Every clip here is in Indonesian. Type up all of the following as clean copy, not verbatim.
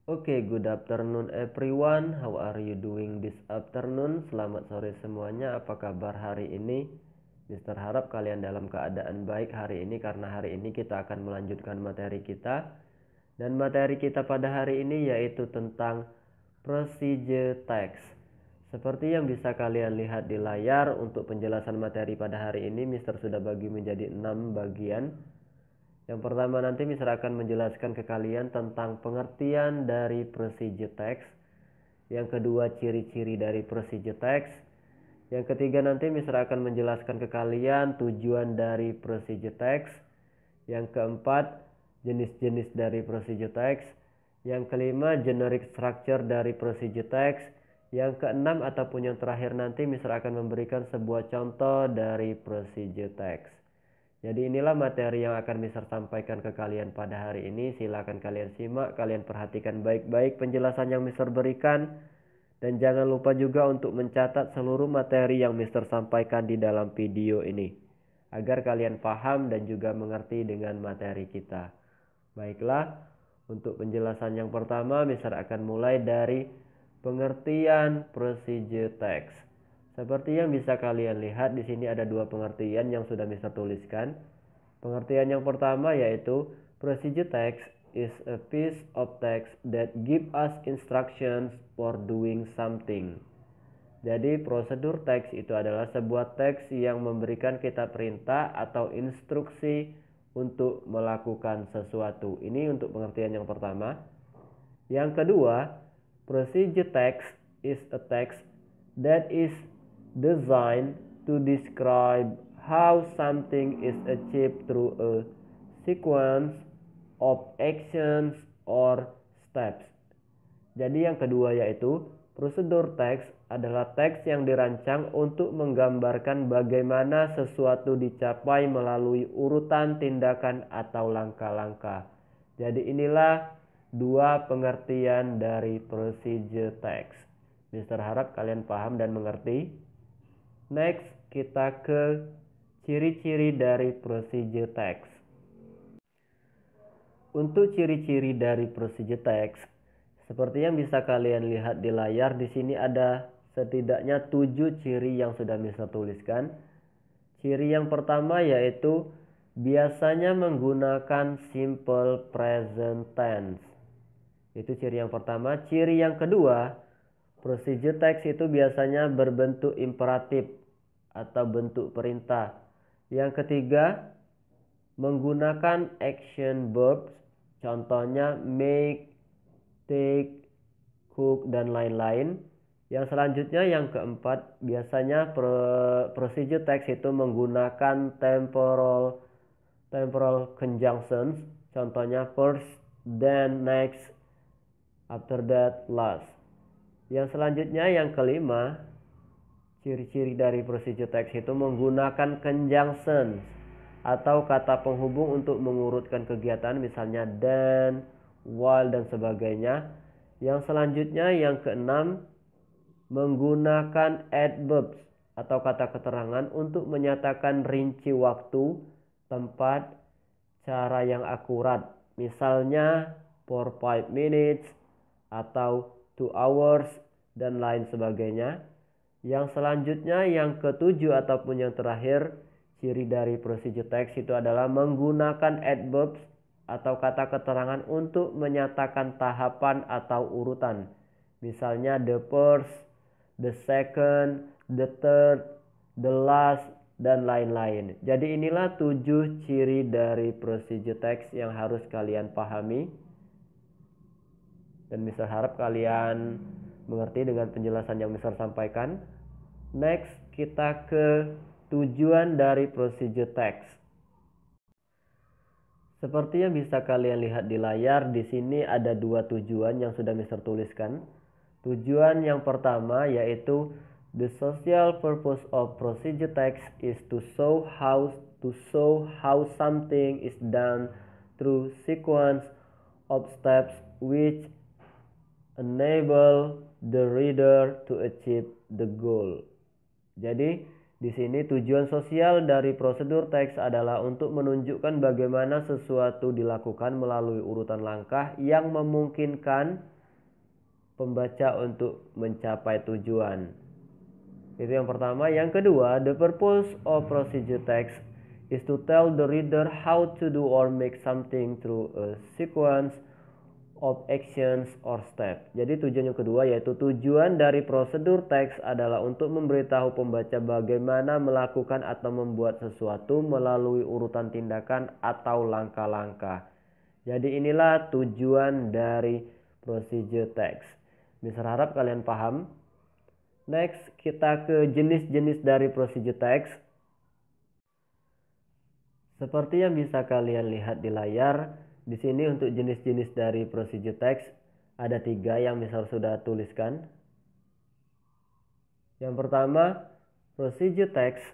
Oke, good afternoon everyone. How are you doing this afternoon? Selamat sore semuanya. Apa kabar hari ini? Mister harap kalian dalam keadaan baik hari ini karena hari ini kita akan melanjutkan materi kita. Dan materi kita pada hari ini yaitu tentang procedure text. Seperti yang bisa kalian lihat di layar, untuk penjelasan materi pada hari ini Mister sudah bagi menjadi 6 bagian. Yang pertama nanti Mister akan menjelaskan ke kalian tentang pengertian dari procedure text. Yang kedua, ciri-ciri dari procedure text. Yang ketiga nanti Mister akan menjelaskan ke kalian tujuan dari procedure text. Yang keempat, jenis-jenis dari procedure text. Yang kelima, generic structure dari procedure text. Yang keenam ataupun yang terakhir nanti Mister akan memberikan sebuah contoh dari procedure text. Jadi inilah materi yang akan Mister sampaikan ke kalian pada hari ini. Silakan kalian simak, kalian perhatikan baik-baik penjelasan yang Mister berikan. Dan jangan lupa juga untuk mencatat seluruh materi yang Mister sampaikan di dalam video ini, agar kalian paham dan juga mengerti dengan materi kita. Baiklah, untuk penjelasan yang pertama Mister akan mulai dari pengertian procedure text. Seperti yang bisa kalian lihat di sini ada dua pengertian yang sudah Mister tuliskan. Pengertian yang pertama yaitu procedure text is a piece of text that give us instructions for doing something. Jadi prosedur teks itu adalah sebuah teks yang memberikan kita perintah atau instruksi untuk melakukan sesuatu. Ini untuk pengertian yang pertama. Yang kedua, procedure text is a text that is designed to describe how something is achieved through a sequence of actions or steps. Jadi yang kedua yaitu prosedur teks adalah teks yang dirancang untuk menggambarkan bagaimana sesuatu dicapai melalui urutan tindakan atau langkah-langkah. Jadi inilah dua pengertian dari procedure text. Mister harap kalian paham dan mengerti. Next, kita ke ciri-ciri dari procedure text. Untuk ciri-ciri dari procedure text, seperti yang bisa kalian lihat di layar, di sini ada setidaknya 7 ciri yang sudah Mister tuliskan. Ciri yang pertama yaitu biasanya menggunakan simple present tense. Itu ciri yang pertama. Ciri yang kedua, procedure text itu biasanya berbentuk imperatif atau bentuk perintah. Yang ketiga, menggunakan action verbs, contohnya make, take, cook, dan lain-lain. Yang selanjutnya yang keempat, biasanya procedure text itu menggunakan temporal conjunctions, contohnya first, then, next, after that, last. Yang selanjutnya yang kelima, ciri-ciri dari procedure text itu menggunakan conjunctions atau kata penghubung untuk mengurutkan kegiatan, misalnya then, while, dan sebagainya. Yang selanjutnya yang keenam, menggunakan adverbs atau kata keterangan untuk menyatakan rinci waktu, tempat, cara yang akurat, misalnya for 5 minutes atau 2 hours dan lain sebagainya. Yang selanjutnya yang ketujuh ataupun yang terakhir, ciri dari procedure text itu adalah menggunakan adverbs atau kata keterangan untuk menyatakan tahapan atau urutan, misalnya the first, the second, the third, the last, dan lain-lain. Jadi inilah 7 ciri dari procedure text yang harus kalian pahami. Dan Mister harap kalian mengerti dengan penjelasan yang Mister sampaikan. Next, kita ke tujuan dari procedure text. Seperti yang bisa kalian lihat di layar, di sini ada dua tujuan yang sudah Mister tuliskan. Tujuan yang pertama yaitu the social purpose of procedure text is to show how something is done through sequence of steps which enable the reader to achieve the goal. Jadi di sini tujuan sosial dari prosedur teks adalah untuk menunjukkan bagaimana sesuatu dilakukan melalui urutan langkah yang memungkinkan pembaca untuk mencapai tujuan. Itu yang pertama. Yang kedua, the purpose of procedure text is to tell the reader how to do or make something through a sequence of actions or step. Jadi tujuan yang kedua yaitu tujuan dari prosedur teks adalah untuk memberitahu pembaca bagaimana melakukan atau membuat sesuatu melalui urutan tindakan atau langkah-langkah. Jadi inilah tujuan dari procedure text. Mister harap kalian paham. Next, kita ke jenis-jenis dari procedure text. Seperti yang bisa kalian lihat di layar, di sini untuk jenis-jenis dari procedure text ada 3 yang Mister sudah tuliskan. Yang pertama, procedure text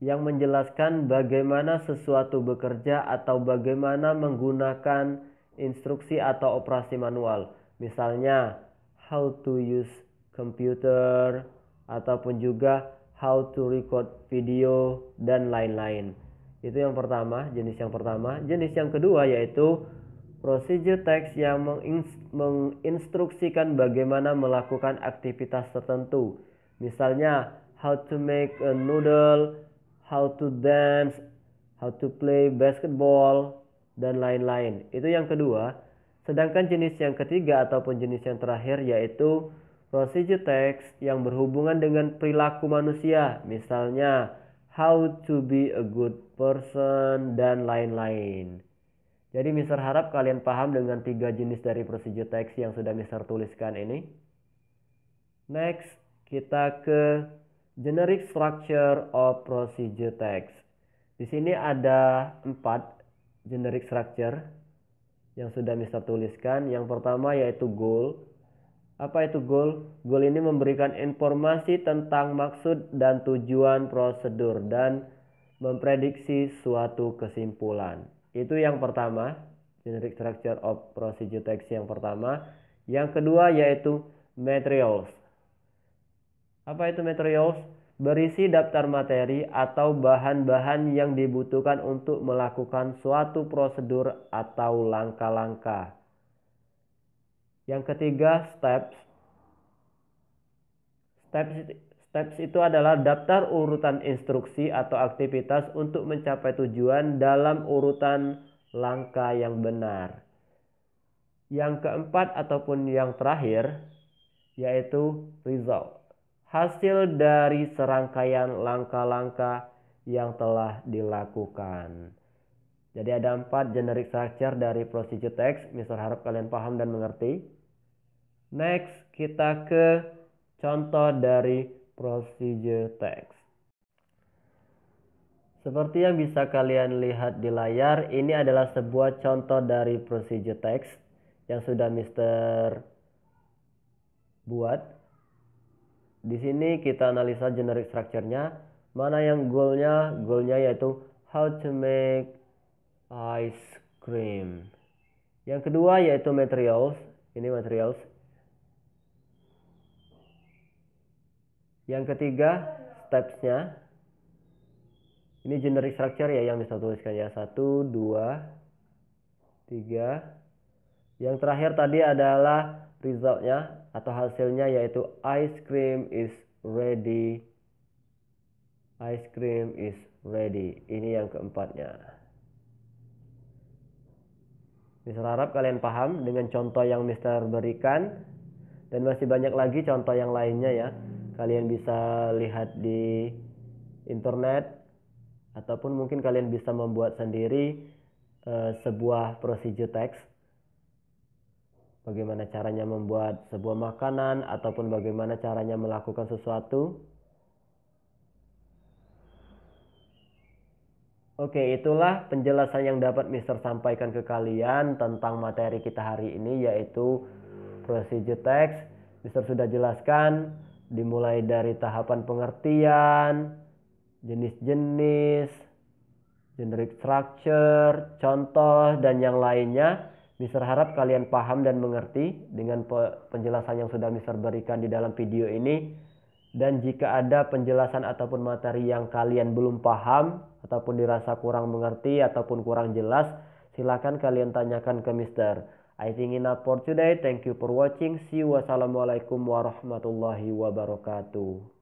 yang menjelaskan bagaimana sesuatu bekerja atau bagaimana menggunakan instruksi atau operasi manual. Misalnya, how to use computer ataupun juga how to record video dan lain-lain. Itu yang pertama, jenis yang pertama. Jenis yang kedua yaitu procedure text yang menginstruksikan bagaimana melakukan aktivitas tertentu. Misalnya, how to make a noodle, how to dance, how to play basketball, dan lain-lain. Itu yang kedua. Sedangkan jenis yang ketiga ataupun jenis yang terakhir yaitu procedure text yang berhubungan dengan perilaku manusia. Misalnya, how to be a good person, dan lain-lain. Jadi Mister harap kalian paham dengan 3 jenis dari procedure text yang sudah Mister tuliskan ini. Next, kita ke generic structure of procedure text. Di sini ada 4 generic structure yang sudah Mister tuliskan. Yang pertama yaitu goal. Apa itu goal? Goal ini memberikan informasi tentang maksud dan tujuan prosedur dan memprediksi suatu kesimpulan. Itu yang pertama, generic structure of procedure text yang pertama. Yang kedua yaitu materials. Apa itu materials? Berisi daftar materi atau bahan-bahan yang dibutuhkan untuk melakukan suatu prosedur atau langkah-langkah. Yang ketiga, steps. Steps itu adalah daftar urutan instruksi atau aktivitas untuk mencapai tujuan dalam urutan langkah yang benar. Yang keempat ataupun yang terakhir yaitu result. Hasil dari serangkaian langkah-langkah yang telah dilakukan. Jadi ada 4 generic structure dari procedure text. Mister harap kalian paham dan mengerti. Next, kita ke contoh dari procedure text. Seperti yang bisa kalian lihat di layar, ini adalah sebuah contoh dari procedure text yang sudah Mister buat. Di sini kita analisa generic structure-nya. Mana yang goalnya? Goalnya yaitu how to make ice cream. Yang kedua yaitu materials. Ini materials. Yang ketiga, steps-nya. Ini generic structure ya yang bisa tuliskan ya. 1, 2, 3. Yang terakhir tadi adalah result-nya atau hasilnya yaitu ice cream is ready. Ice cream is ready. Ini yang keempatnya. Mister harap kalian paham dengan contoh yang Mister berikan. Dan masih banyak lagi contoh yang lainnya ya. Kalian bisa lihat di internet ataupun mungkin kalian bisa membuat sendiri sebuah procedure text. Bagaimana caranya membuat sebuah makanan ataupun bagaimana caranya melakukan sesuatu. Oke, itulah penjelasan yang dapat Mister sampaikan ke kalian tentang materi kita hari ini yaitu procedure text. Mister sudah jelaskan dimulai dari tahapan pengertian, jenis-jenis, generic structure, contoh, dan yang lainnya. Mister harap kalian paham dan mengerti dengan penjelasan yang sudah Mister berikan di dalam video ini. Dan jika ada penjelasan ataupun materi yang kalian belum paham ataupun dirasa kurang mengerti ataupun kurang jelas, silakan kalian tanyakan ke Mister. I think enough for today. Thank you for watching. See you. Wassalamualaikum warahmatullahi wabarakatuh.